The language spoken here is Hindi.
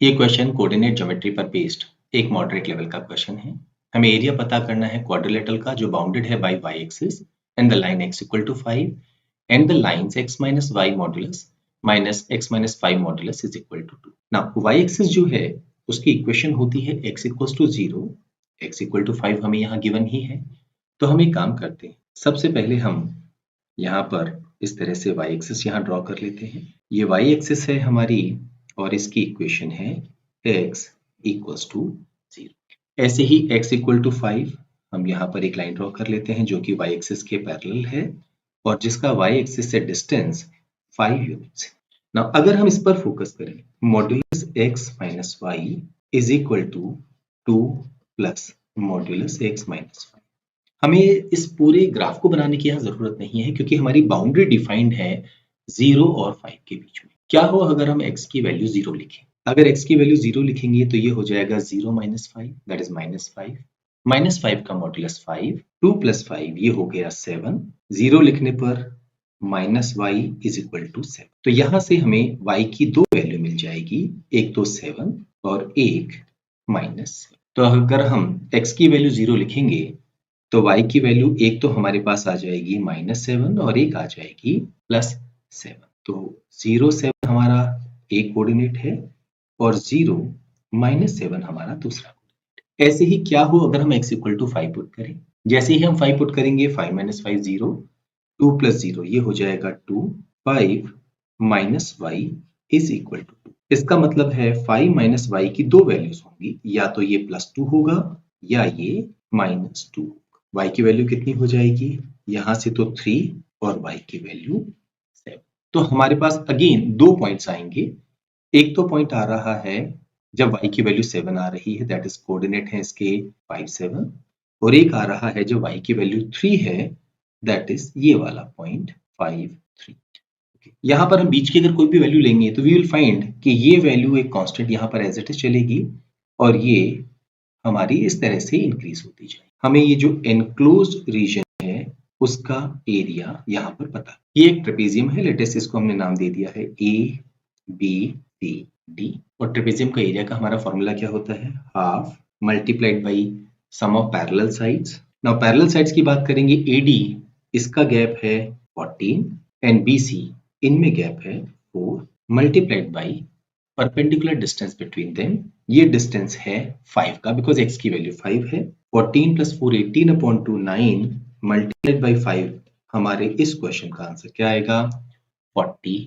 ये क्वेश्चन कोऑर्डिनेट ज्योमेट्री पर बेस्ड एक मॉडरेट लेवल का क्वेश्चन है। हमें एरिया पता करना है क्वाड्रिलेटरल का जो बाउंडेड है by y axis and the line x equal to 5 and the lines x minus y modulus minus x minus 5 modulus is equal to 2। Now y axis जो है उसकी इक्वेशन होती है x equals to 0, x equal to 5 हमें यहाँ गिवन ही है। तो हम एक काम करते हैं, सबसे पहले हम यहाँ पर इस तरह से y एक्सिस यहाँ ड्रॉ कर लेते हैं। ये y एक्सिस है हमारी और इसकी इक्वेशन है x इक्वल्स टू 0। ऐसे ही x इक्वल टू 5 हम यहाँ पर एक लाइन ड्रॉ कर लेते हैं जो कि y एक्सिस के पैरेलल है और जिसका y एक्सिस से डिस्टेंस 5 यूनिट्स है। नाउ अगर हम इस पर फोकस करें, modulus x minus y is equal to 2 plus modulus x minus 5। हमें इस पूरे ग्राफ को बनाने की यहाँ जरूरत नहीं है क्योंकि हमारी बाउंड्री डिफाइंड है 0 और 5 के बीच में। क्या हो अगर हम x की वैल्यू 0 लिखें? अगर x की वैल्यू 0 लिखेंगे तो ये हो जाएगा 0 minus 5 that is minus 5। Minus 5 का मॉडुलस 5, 2 प्लस 5 ये हो गया 7। 0 लिखने पर minus y is equal to 7। तो यहाँ से हमें y की दो वैल्यू मिल जाएगी, एक तो 7 और एक माइनस 7। तो अगर हम x की वैल्यू 0 लिखेंगे तो y की वैल्यू एक तो हमारे पास आ जाएगी माइनस 7 और एक आ जाएगी प्लस 7। तो 0 7 हमारा एक कोऑर्डिनेट है और 0 माइनस 7 हमारा दूसरा कोऑर्डिनेट। ऐसे ही क्या हो अगर हम x इक्वल टू 5 पुट करें? जैसे ही हम 5 पुट करेंगे 5 माइनस 5 0, 2 प्लस 0 ये हो जाएगा 2, 5 minus y is equal to 2। इसका मतलब है 5 माइनस y की दो वैल्यूज होंगी, या तो ये प्लस 2 होगा या ये माइनस 2। y की वैल्यू कितनी हो जाएगी? यहां से तो 3 और y की वैल्यू 7। तो हमारे पास अगेन दो पॉइंट्स आएंगे। एक तो पॉइंट आ रहा है जब y की वैल्यू 7 आ रही है, दैट इज कोऑर्डिनेट है इसके 5 7, और एक आ रहा है जब y की वैल्यू 3 है, दैट इज ये वाला पॉइंट 5 3। यहाँ पर हम बीच की अगर कोई भी वैल्यू लेंगे तो वी विल फाइंड कि ये वैल्यू एक कांस्टेंट यहाँ पर एज इट इज चलेगी और ये हमारी इस तरह से इंक्रीज होती जाए। हमें ये जो एनक्लोज्ड रीजन है उसका एरिया यहाँ पर पता। ये एक ट्रेपेजियम है, लेटेस्ट इसको हमने नाम दे दिया है ए बी सी डी। और ट्रेपेजियम का एरिया का हमारा फॉर्मूला क्या होता है? Half multiplied by sum of parallel sides. Now parallel sides की बात करेंगे, एडी इसका गैप है 14 एंड बीसी इनमें गैप है 4 multiplied by perpendicular distance between them. ये डिस्टेंस है 5 का बिकॉज x की वैल्यू 5 है। 14 प्लस 4 18 अपॉन 2 9 मल्टीप्लाइड बाई 5। हमारे इस क्वेश्चन का आंसर क्या आएगा? 40